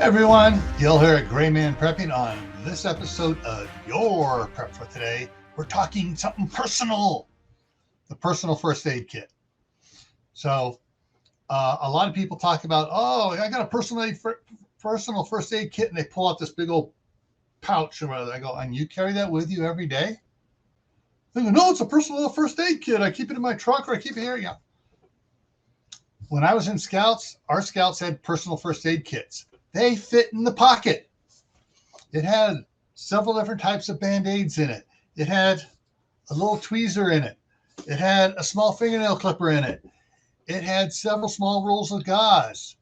everyone, Gil here at Grayman Prepping. On this episode of your prep for today, we're talking something personal, the personal first aid kit. So a lot of people talk about, oh, I got a personal first aid kit, and they pull out this big old pouch or whatever. I go, and you carry that with you every day? They go, no, it's a personal first aid kit. I keep it in my truck or I keep it here. Yeah. When I was in Scouts, our Scouts had personal first aid kits. They fit in the pocket. It had several different types of Band-Aids in it. It had a little tweezer in it. It had a small fingernail clipper in it. It had several small rolls of gauze.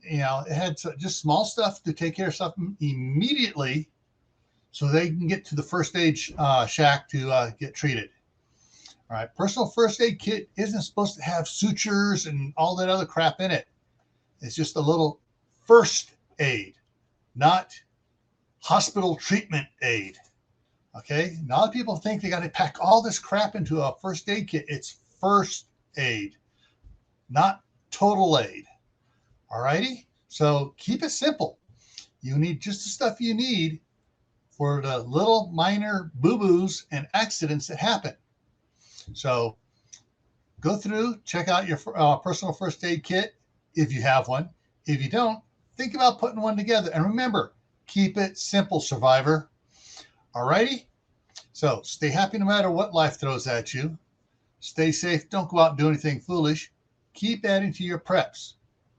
You know, it had just small stuff to take care of something immediately so they can get to the first aid shack to get treated. All right, personal first aid kit isn't supposed to have sutures and all that other crap in it. It's just a little first aid, not hospital treatment aid. Okay, a lot of people think they got to pack all this crap into a first aid kit. It's first aid, not total aid. All righty, so keep it simple. You need just the stuff you need for the little minor boo-boos and accidents that happen. So go through, check out your personal first aid kit if you have one. If you don't, think about putting one together. And remember, keep it simple, survivor. All righty? So stay happy no matter what life throws at you. Stay safe. Don't go out and do anything foolish. Keep adding to your preps.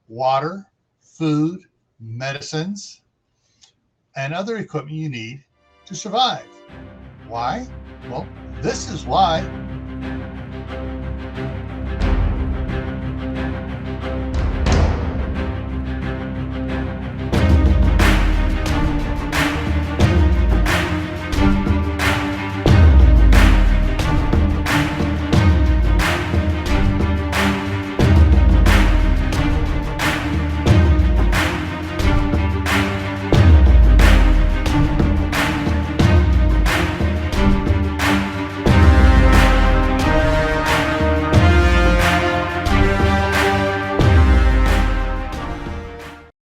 Water, food, medicines, and other equipment you need to survive. Why? Well, this is why